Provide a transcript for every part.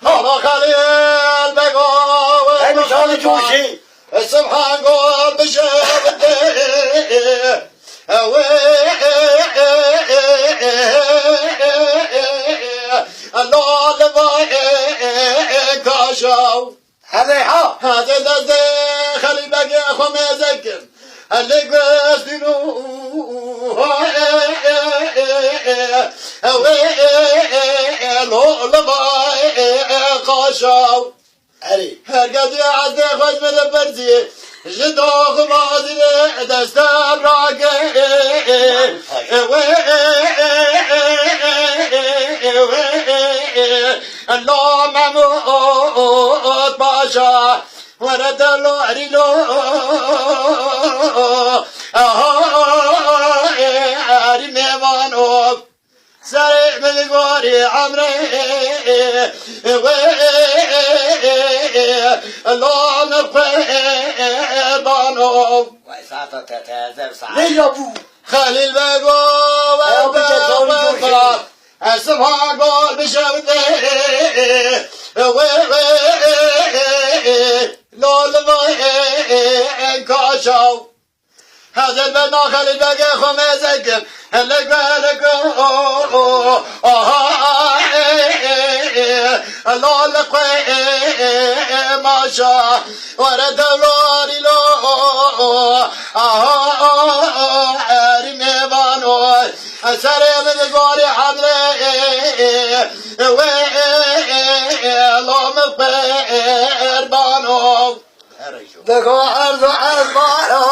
هذا خليل بقى المثال جوشي السبحان قول بشبده الله لما كاشوا هذا خليل بقى خميزك اللي قصدنو لو لما قاشوا هرقد يا عزي خوش من البرزي جدوخ ماضي دستان راقي الله محمود باشا ورد الله ريلو عري ميمانوف سريع من القوري عمري الله نقفل بانوف ليه يا ابو خليل بقو وبقو السبحة قول بشبده لو لما كاشوا هذا البنا خليل بقى خميزك اللي بالك الله لقي ما شاء ورد لوري لو رمي بانو سري من القوري حمري لو مفير بانو دقو عرض بانو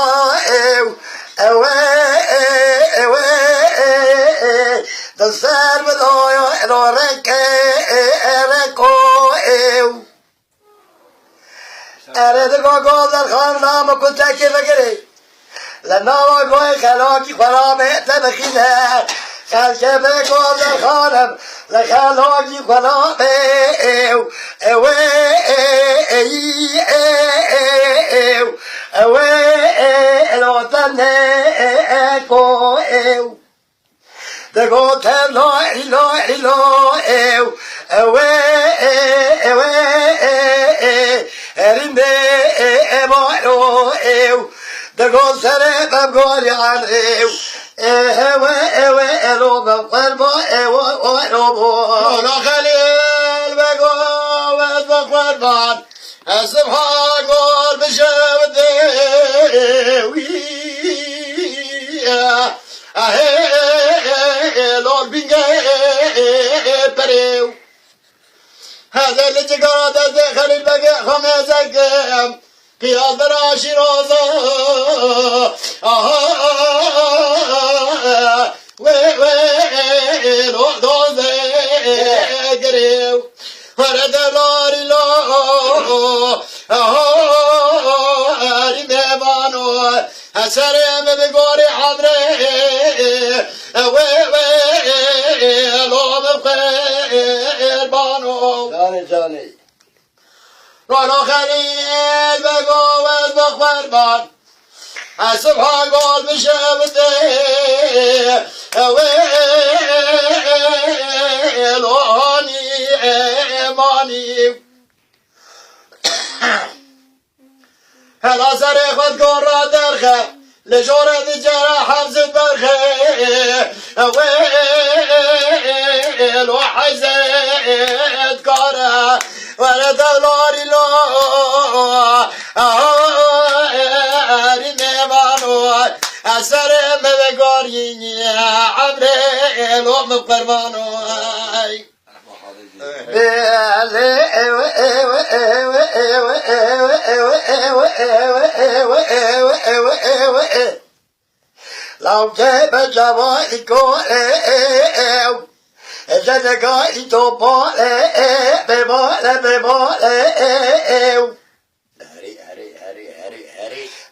دستار بدايو ادارك ركو ارد گو در خان نام کو تکی بگیری لنام گوی خلاکی خرامه تبخینه خلکه بگو در خانم لخلاکی خرامه الوطن کو the go tell lo erinde emo the go sare babgori an elo babqarbo لا خليل بقو وبقربان السبحان قول بشبده لور بينجا بريو هذا اللي تقرأ ده خليل بقى خميزك في أضرا شيروزا لو دوزة قريو ورد لوري لو رمي بانو سريم بقوري حمري لو مخير بانو جاني ولو خليل بقوة بخبر بان السبحة قول بشبده لوني إيماني هلا سريخت قرى درخه لجورة الجرح حمزة برخه لو حزت كاره ولد لوري لو رمي بانو السرم بقوري عمري لو مقربانو لو جاب جوائكو زندگانی تو باله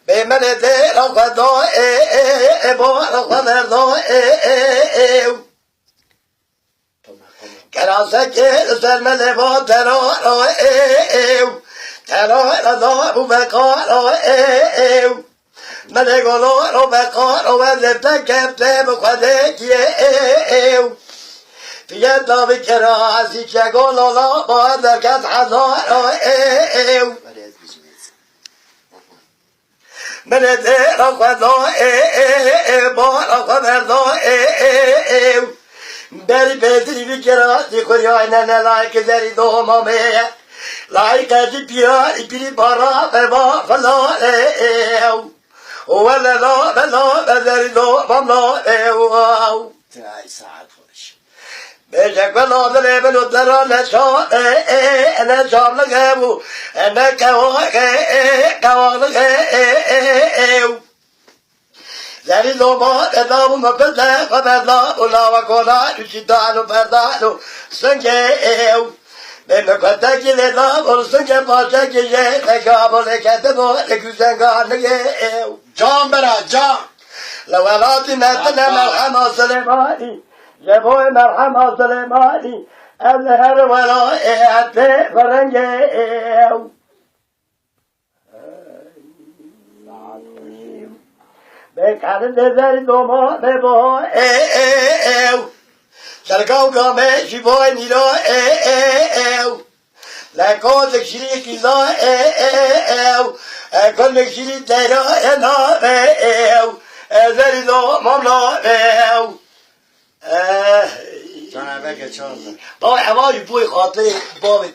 به من دل خدا بار خدا کراسه که سلمه با ترارا ترارا و بقارا من گلو رو بقارا و لبته کبته بخوده کیه فیه داوی کراسی که گلولا با درکت حضارا من دل خدا بار خدا بری بدری بکراسی خوری آینه لایک دری دومامه لایک دی پیری بارا ببا فلانه ولا لا بلا بدری دومام لا تای ساعت خودش بجك ولا دلي بنو درا نشان نشان لغبو انا كواغ زری دوما ادامو مقدم قبلا ولا وقولا تشدانو بردانو سنجيو بمقدم كده ورسنج باشا كيه تقابل كتبو لكوزنگانيو جان برا جان لولاتي نتنا مرحمة سليماني جبوي مرحمة سليماني الهر ولا اعتي فرنجيو بكارن دزر دوما ببو سرقاو قامي شبوي نيرو لكو تكشري كيزا كل مكشري تيرو انا زر دوما جان بگه چهار با هوای بوی خاطر باب